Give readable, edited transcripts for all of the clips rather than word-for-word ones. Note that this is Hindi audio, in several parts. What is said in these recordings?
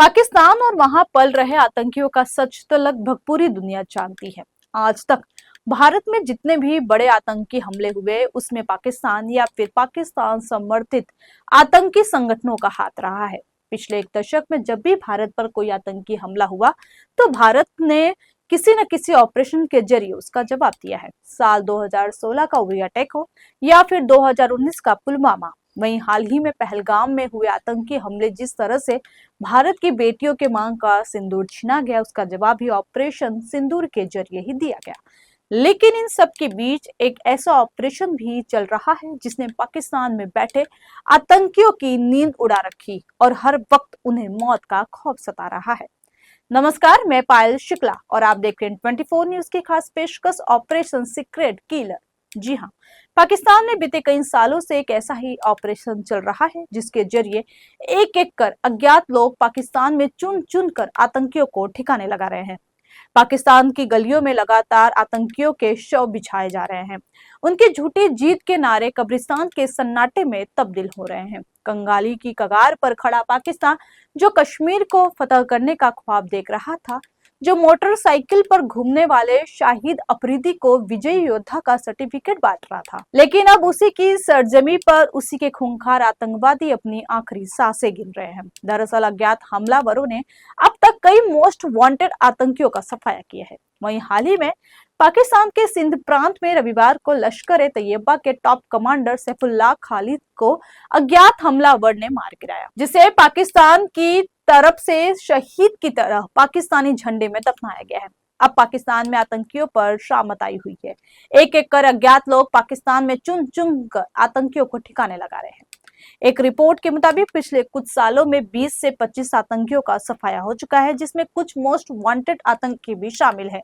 पाकिस्तान और वहां पल रहे आतंकियों का सच तो लगभग पूरी दुनिया जानती है। आज तक भारत में जितने भी बड़े आतंकी हमले हुए उसमें पाकिस्तान या फिर पाकिस्तान समर्थित आतंकी संगठनों का हाथ रहा है। पिछले एक दशक में जब भी भारत पर कोई आतंकी हमला हुआ तो भारत ने किसी न किसी ऑपरेशन के जरिए उसका जवाब दिया है। साल 2016 का उरी अटैक हो या फिर 2019 का पुलवामा, वहीं हाल ही में पहलगाम में हुए आतंकी हमले, जिस तरह से भारत की बेटियों के मांग का सिंदूर छीना गया उसका जवाब भी ऑपरेशन सिंदूर के जरिए ही दिया गया। लेकिन इन सब के बीच एक ऐसा ऑपरेशन भी चल रहा है जिसने पाकिस्तान में बैठे आतंकियों की नींद उड़ा रखी और हर वक्त उन्हें मौत का खौफ सता रहा है। नमस्कार, मैं पायल शुक्ला और आप देख रहे हैं 24 न्यूज की खास पेशकश ऑपरेशन सीक्रेट किलर। जी हाँ, पाकिस्तान में बीते कई सालों से एक ऐसा ही ऑपरेशन चल रहा है जिसके जरिए एक एक कर अज्ञात लोग पाकिस्तान में चुन चुन कर आतंकियों को ठिकाने लगा रहे हैं। पाकिस्तान की गलियों में लगातार आतंकियों के शव बिछाए जा रहे हैं। उनकी झूठी जीत के नारे कब्रिस्तान के सन्नाटे में तब्दील हो रहे हैं। कंगाली की कगार पर खड़ा पाकिस्तान, जो कश्मीर को फतह करने का ख्वाब देख रहा था, जो मोटरसाइकिल पर घूमने वाले शाहिद अफरीदी को विजयी योद्धा का सर्टिफिकेट बांट रहा था, लेकिन अब उसी की सरजमी पर उसी के खूंखार आतंकवादी अपनी आखिरी सांसें गिन रहे हैं। दरअसल अज्ञात हमलावरों ने अब तक कई मोस्ट वांटेड आतंकियों का सफाया किया है। वहीं हाल ही में पाकिस्तान के सिंध प्रांत में रविवार को लश्कर ए तैयबा के टॉप कमांडर सैफुल्लाह खालिद को अज्ञात हमलावर ने मार गिराया, जिसे पाकिस्तान की तरफ से शहीद की तरह पाकिस्तानी झंडे में दफनाया गया है। अब पाकिस्तान में आतंकियों पर शामत आई हुई है। एक एक कर अज्ञात लोग पाकिस्तान में चुन चुन कर आतंकियों को ठिकाने लगा रहे हैं। एक रिपोर्ट के मुताबिक पिछले कुछ सालों में 20 से 25 आतंकियों का सफाया हो चुका है, जिसमें कुछ मोस्ट वांटेड आतंकी भी शामिल है।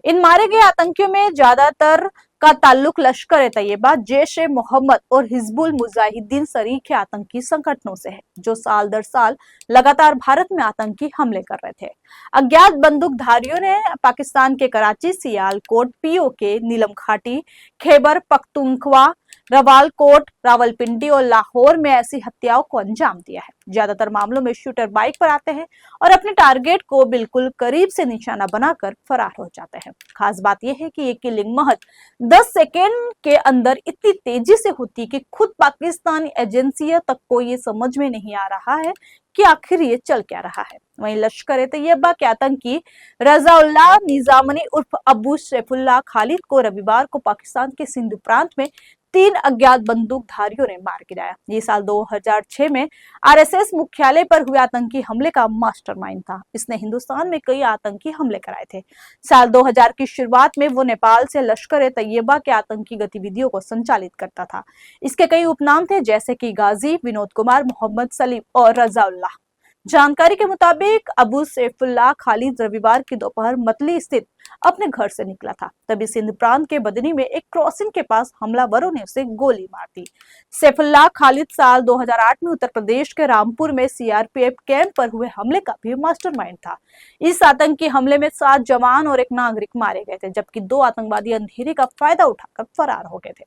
इन मारे गए आतंकियों में ज्यादातर का ताल्लुक लश्कर ए तैयबा, जैश ए मोहम्मद और हिजबुल मुजाहिदीन सरीखे आतंकी संगठनों से है, जो साल दर साल लगातार भारत में आतंकी हमले कर रहे थे। अज्ञात बंदूकधारियों ने पाकिस्तान के कराची, सियालकोट, पीओके, नीलम घाटी, खैबर पख्तूनख्वा, रवालकोट, रावलपिंडी और लाहौर में ऐसी हत्याओं को अंजाम दिया है। ज्यादातर मामलों में शूटर बाइक पर आते हैं और अपने टारगेट को बिल्कुल करीब से निशाना बनाकर फरार हो जाते हैं। खास बात यह है कि ये किलिंग महज 10 सेकेंड के अंदर इतनी तेजी से होती कि खुद पाकिस्तानी एजेंसियों तक को ये समझ में नहीं आ रहा है कि आखिर ये चल क्या रहा है। वहीं लश्कर ए तैयबा के आतंकी रजाउल्लाह निजामनी उर्फ अबू सैफुल्लाह खालिद को रविवार को पाकिस्तान के सिंध प्रांत में 3 अज्ञात बंदूकधारियों ने मार गिराया। ये साल 2006 में आरएसएस मुख्यालय पर हुए आतंकी हमले का मास्टरमाइंड था। इसने हिंदुस्तान में कई आतंकी हमले कराए थे। साल 2000 की शुरुआत में वो नेपाल से लश्कर ए तैयबा के आतंकी गतिविधियों को संचालित करता था। इसके कई उपनाम थे, जैसे कि गाजी, विनोद कुमार, मोहम्मद सलीम और रजाउल्लाह। जानकारी के मुताबिक अबू सैफुल्लाह खालिद रविवार की दोपहर मतली स्थित अपने घर से निकला था, तभी सिंध प्रांत के बदनी में एक क्रॉसिंग के पास हमलावरों ने उसे गोली मार दी। सैफुल्लाह खालिद साल 2008 में उत्तर प्रदेश के रामपुर में सीआरपीएफ कैंप पर हुए हमले का भी मास्टरमाइंड था। इस आतंकी हमले में 7 जवान और एक नागरिक मारे गए थे, जबकि 2 आतंकवादी अंधेरे का फायदा उठाकर फरार हो गए थे।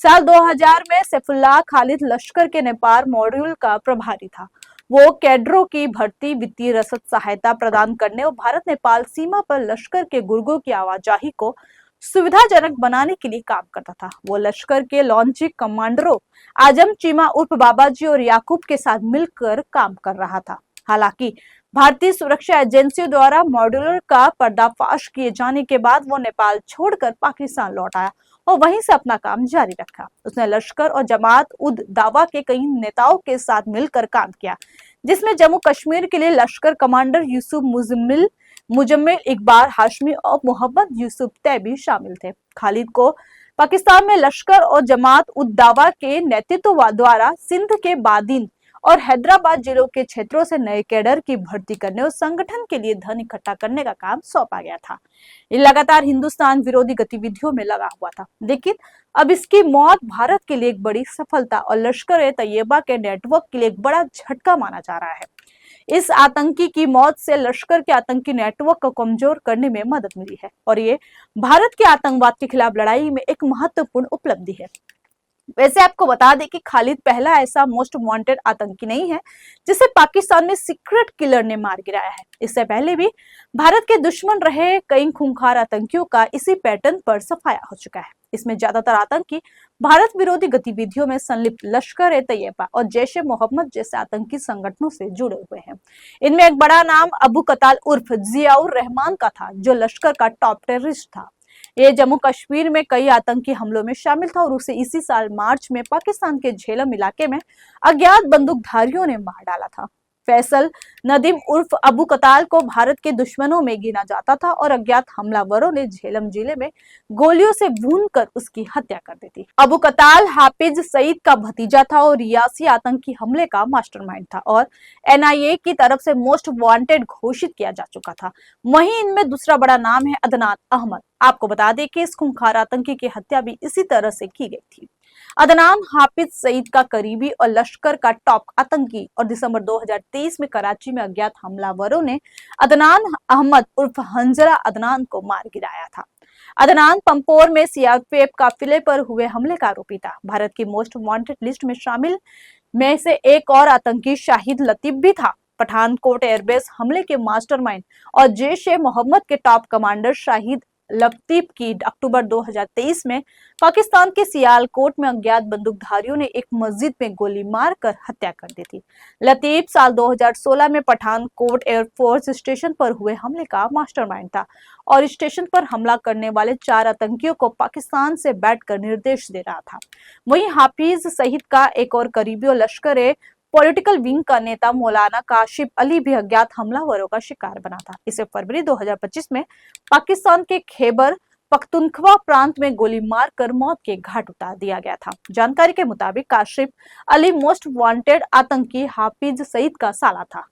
साल 2000 में सैफुल्लाह खालिद लश्कर के नेपाल मॉड्यूल का प्रभारी था। वो कैडरों की भर्ती, वित्तीय रसद सहायता प्रदान करने और भारत नेपाल सीमा पर लश्कर के गुर्गों की आवाजाही को सुविधाजनक बनाने के लिए काम करता था। वो लश्कर के लॉन्चिंग कमांडरों आजम चीमा उर्फ बाबाजी और याकूब के साथ मिलकर काम कर रहा था। हालांकि भारतीय सुरक्षा एजेंसियों द्वारा मॉड्यूलर का पर्दाफाश किए जाने के बाद वो नेपाल छोड़कर पाकिस्तान लौट आया और वहीं से अपना काम जारी रखा। उसने लश्कर और जमात उद दावा के कई नेताओं के साथ मिलकर काम किया, जिसमें जम्मू कश्मीर के लिए लश्कर कमांडर यूसुफ मुजम्मिल इकबाल हाशमी और मोहम्मद यूसुफ तैबी शामिल थे। खालिद को पाकिस्तान में लश्कर और जमात उद दावा के नेतृत्व द्वारा सिंध के बादिन और हैदराबाद जिलों के क्षेत्रों से नए कैडर की भर्ती करने और संगठन के लिए धन इकट्ठा करने का काम सौंपा गया था। ये लगातार हिंदुस्तान विरोधी गतिविधियों में लगा हुआ था, लेकिन अब इसकी मौत भारत के लिए एक बड़ी सफलता और लश्कर ए तैयबा के नेटवर्क के लिए एक बड़ा झटका माना जा रहा है। इस आतंकी की मौत से लश्कर के आतंकी नेटवर्क को कमजोर करने में मदद मिली है और ये भारत के आतंकवाद के खिलाफ लड़ाई में एक महत्वपूर्ण उपलब्धि है। वैसे आपको बता दें कि खालिद पहला ऐसा मोस्ट वांटेड आतंकी नहीं है जिसे पाकिस्तान में सीक्रेट किलर ने मार गिराया है। इससे पहले भी भारत के दुश्मन रहे कई खूंखार आतंकियों का इसी पैटर्न पर सफाया हो चुका है। इसमें ज्यादातर आतंकी भारत विरोधी गतिविधियों में संलिप्त लश्कर-ए-तैयबा और जैश-ए-मोहम्मद जैसे आतंकी संगठनों से जुड़े हुए हैं। इनमें एक बड़ा नाम अबू कताल उर्फ जियाउर रहमान का था, जो लश्कर का टॉप टेररिस्ट था। ये जम्मू कश्मीर में कई आतंकी हमलों में शामिल था और उसे इसी साल मार्च में पाकिस्तान के झेलम इलाके में अज्ञात बंदूकधारियों ने मार डाला था। फैसल नदीम उर्फ अबू कताल को भारत के दुश्मनों में गिना जाता था और अज्ञात हमलावरों ने झेलम जिले में गोलियों से भूनकर उसकी हत्या कर दी थी। अबू कताल हाफिज सईद का भतीजा था और रियासी आतंकी हमले का मास्टरमाइंड था और एनआईए की तरफ से मोस्ट वांटेड घोषित किया जा चुका था। वहीं इनमें दूसरा बड़ा नाम है अदनान अहमद। आपको बता दें कि इस खूंखार आतंकी की हत्या भी इसी तरह से की गई थी। अदनान हाफिज सईद का करीबी और लश्कर का टॉप आतंकी और दिसंबर 2023 में कराची में अज्ञात हमलावरों ने अदनान अहमद उर्फ हंजरा अदनान को मार गिराया था। अदनान पंपोर में सीआरपीएफ काफिले पर हुए हमले का आरोपी था। भारत की मोस्ट वांटेड लिस्ट में शामिल में से एक और आतंकी शाहिद लतीफ भी था। पठानकोट एयरबेस हमले के मास्टरमाइंड और जैश-ए-मोहम्मद के टॉप कमांडर शाहिद लतीफ की अक्टूबर 2023 में पाकिस्तान के सियालकोट में अज्ञात बंदूकधारियों ने एक मस्जिद में गोली मारकर हत्या कर दी थी। लतीफ साल 2016 में पठानकोट एयरफोर्स स्टेशन पर हुए हमले का मास्टरमाइंड था और स्टेशन पर हमला करने वाले 4 आतंकियों को पाकिस्तान से बैठकर निर्देश दे रहा था। वहीं हाफिज सईद का एक और करीबी और लश्कर पॉलिटिकल विंग का नेता मौलाना काशिफ अली भी अज्ञात हमलावरों का शिकार बना था। इसे फरवरी 2025 में पाकिस्तान के खैबर पख्तूनख्वा प्रांत में गोली मारकर मौत के घाट उतार दिया गया था। जानकारी के मुताबिक काशिफ अली मोस्ट वांटेड आतंकी हाफिज सईद का साला था।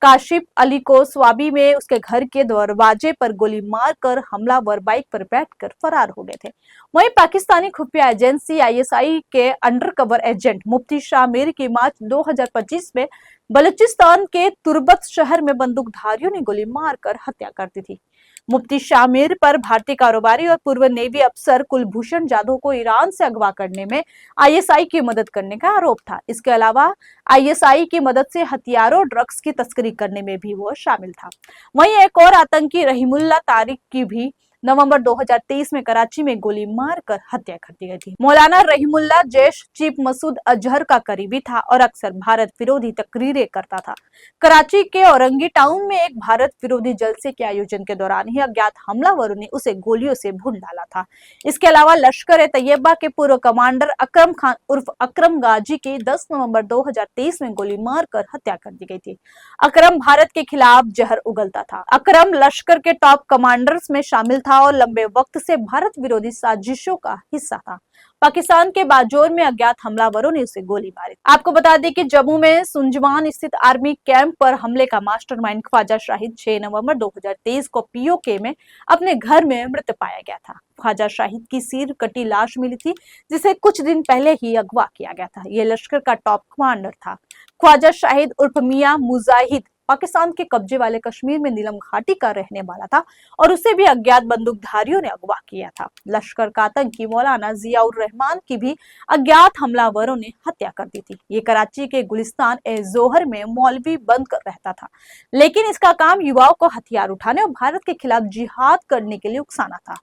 काशिफ अली को स्वाबी में उसके घर के दरवाजे पर गोली मारकर हमलावर बाइक पर बैठकर फरार हो गए थे। वहीं पाकिस्तानी खुफिया एजेंसी आईएसआई के अंडरकवर एजेंट मुफ्ती शामिर की मार्च 2025 में बलूचिस्तान के तुर्बत शहर में बंदूकधारियों ने गोली मारकर हत्या कर दी थी। मुफ्ती शामिर पर भारतीय कारोबारी और पूर्व नेवी अफसर कुलभूषण जाधव को ईरान से अगवा करने में आईएसआई की मदद करने का आरोप था। इसके अलावा आईएसआई की मदद से हथियारों और ड्रग्स की तस्करी करने में भी वो शामिल था। वहीं एक और आतंकी रहीमुल्ला तारिक की भी नवंबर 2023 में कराची में गोली मारकर हत्या कर दी गई थी। मौलाना रहीमुल्ला जैश चीफ मसूद अजहर का करीबी था और अक्सर भारत विरोधी तकरीरें करता था। कराची के औरंगी टाउन में एक भारत विरोधी जलसे के आयोजन के दौरान ही अज्ञात हमलावरों ने उसे गोलियों से भून डाला था। इसके अलावा लश्कर-ए-तैयबा के पूर्व कमांडर अकरम खान उर्फ अकरम गाजी की 10 नवंबर 2023 में गोली मारकर हत्या कर दी गई थी। अकरम भारत के खिलाफ जहर उगलता था। अकरम लश्कर के टॉप कमांडर्स में शामिल था और लंबे वक्त से भारत विरोधी साजिशों का हिस्सा था। पाकिस्तान के बाजौर में अज्ञात हमलावरों ने उसे गोली मारी। आपको बता दें कि जम्मू में सुंजवान स्थित आर्मी कैंप पर हमले का मास्टरमाइंड ख्वाजा शाहिद 6 नवंबर 2023 को पीओके में अपने घर में मृत पाया गया था। ख्वाजा शाहिद की सिर कटी लाश मिली थी, जिसे कुछ दिन पहले ही अगवा किया गया था। यह लश्कर का टॉप कमांडर था। ख्वाजा शाहिद उर्फ मियां मुजाहिद पाकिस्तान के कब्जे वाले कश्मीर में नीलम घाटी का रहने वाला था और उसे भी अज्ञात बंदूकधारियों ने अगवा किया था। लश्कर का आतंकी मौलाना जियाउर रहमान की भी अज्ञात हमलावरों ने हत्या कर दी थी। ये कराची के गुलिस्तान ए जोहर में मौलवी बनकर रहता था, लेकिन इसका काम युवाओं को हथियार उठाने और भारत के खिलाफ जिहाद करने के लिए उकसाना था।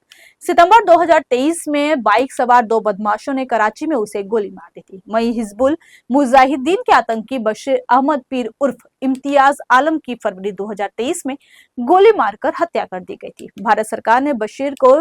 सितंबर 2023 में बाइक सवार 2 बदमाशों ने कराची में उसे गोली मार दी थी। वहीं हिजबुल मुजाहिदीन के आतंकी बशीर अहमद पीर उर्फ इम्तियाज आलम की फरवरी 2023 में गोली मारकर हत्या कर दी गई थी। भारत सरकार ने बशीर को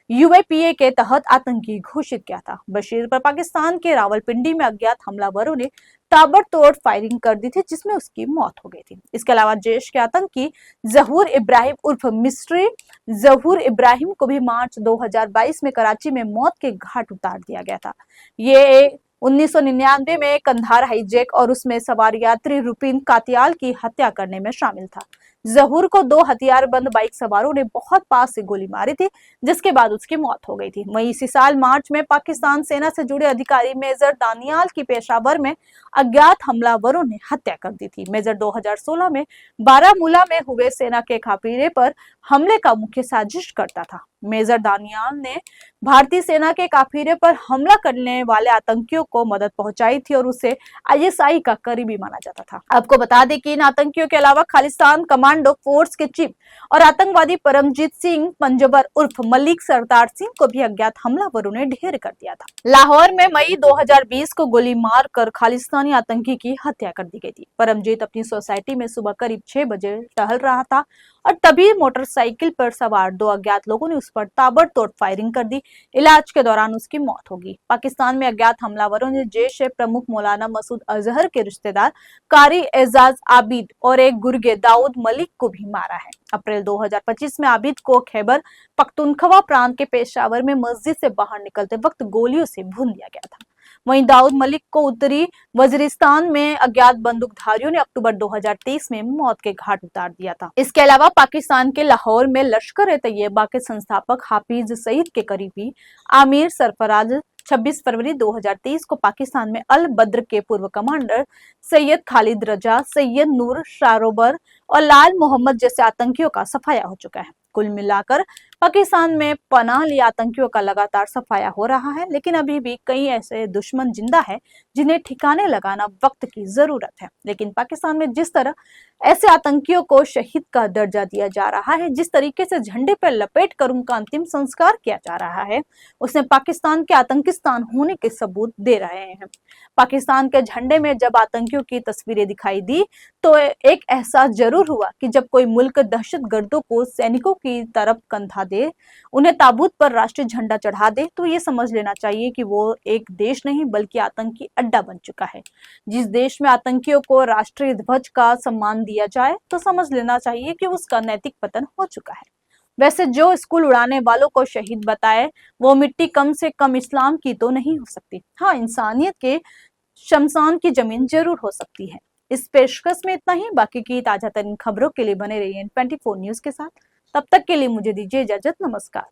यूएपीए के तहत आतंकी घोषित किया था। बशीर पर पाकिस्तान के रावलपिंडी में अज्ञात हमलावरों ने ताबड़तोड़ फायरिंग कर दी थी, जिसमें उसकी मौत हो गई थी। इसके अलावा जैश के आतंकी जहूर इब्राहिम उर्फ मिस्री जहूर इब्राहिम को भी मार्च 2022 में कराची में मौत के घाट उतार दिया गया था। ये 1999 में कंधार हाईजैक और उसमें सवार यात्री रुपिन कातियाल की हत्या करने में शामिल था। जहूर को 2 हथियारबंद बाइक सवारों ने बहुत पास से गोली मारी थी, जिसके बाद उसकी मौत हो गई थी। वहीं इसी साल मार्च में पाकिस्तान सेना से जुड़े अधिकारी मेजर दानियाल की पेशावर में अज्ञात हमलावरों ने हत्या कर दी थी। मेजर 2016 में बारामूला में हुए सेना के काफिले पर हमले का मुख्य साजिश करता था। मेजर दानियाल ने भारतीय सेना के काफिले पर हमला करने वाले आतंकियों को मदद पहुंचाई थी और उसे आईएसआई का करीबी माना जाता था। आपको बता दें कि इन आतंकियों के अलावा खालिस्तान कमांडो फोर्स के चीफ और आतंकवादी परमजीत सिंह पंजबर उर्फ मलिक सरदार सिंह को भी अज्ञात हमलावरों ने ढेर कर दिया था। लाहौर में मई 2020 को गोली मारकर खालिस्तानी आतंकी की हत्या कर दी गई थी। परमजीत अपनी सोसाइटी में सुबह करीब 6 बजे टहल रहा था और तभी मोटरसाइकिल पर सवार 2 अज्ञात लोगों ने उस पर ताबड़तोड़ फायरिंग कर दी। इलाज के दौरान उसकी मौत होगी। पाकिस्तान में अज्ञात हमलावरों ने जैश ए प्रमुख मौलाना मसूद अजहर के रिश्तेदार कारी एजाज आबिद और एक गुर्गे दाऊद मलिक को भी मारा है। अप्रैल 2025 में आबिद को खैबर पख्तूनख्वा प्रांत के पेशावर में मस्जिद से बाहर निकलते वक्त गोलियों से भून दिया गया था। वहीं दाऊद मलिक को उत्तरी वजीरिस्तान में अज्ञात बंदूकधारियों ने अक्टूबर 2023 में मौत के घाट उतार दिया था। इसके अलावा पाकिस्तान के लाहौर में लश्कर ए तैयबा के संस्थापक हाफिज सईद के करीबी आमिर सरफराज 26 फरवरी 2023 को पाकिस्तान में अल बद्र के पूर्व कमांडर सैयद खालिद रजा, सैयद नूर शारोबर और लाल मोहम्मद जैसे आतंकियों का सफाया हो चुका है। कुल मिलाकर पाकिस्तान में पनाह लिए आतंकियों का लगातार सफाया हो रहा है, लेकिन अभी भी कई ऐसे दुश्मन जिंदा है जिन्हें ठिकाने लगाना वक्त की जरूरत है। लेकिन पाकिस्तान में जिस तरह ऐसे आतंकियों को शहीद का दर्जा दिया जा रहा है, जिस तरीके से झंडे पर लपेट कर उनका अंतिम संस्कार किया जा रहा है, उसने पाकिस्तान के आतंकिस्तान होने के सबूत दे रहे हैं। पाकिस्तान के झंडे में जब आतंकियों की तस्वीरें दिखाई दी तो एक एहसास जरूर हुआ कि जब कोई मुल्क दहशतगर्दों को सैनिकों की तरफ कंधा दे, उन्हें ताबूत पर राष्ट्रीय झंडा चढ़ा दे, तो ये समझ लेना चाहिए कि वो एक देश नहीं बल्कि आतंकी अड्डा बन चुका है। जिस देश में आतंकियों को राष्ट्रीय ध्वज का सम्मान दिया जाए तो समझ लेना चाहिए कि उसका नैतिक पतन हो चुका है। वैसे जो स्कूल उड़ाने वालों को शहीद बताए, वो मिट्टी कम से कम इस्लाम की तो नहीं हो सकती। हाँ, इंसानियत के शमशान की जमीन जरूर हो सकती है। इस पेशकश में इतना ही। बाकी की ताजा तरीन खबरों के लिए बने रहिए 24 न्यूज के साथ। तब तक के लिए मुझे दीजिए इजाजत। नमस्कार।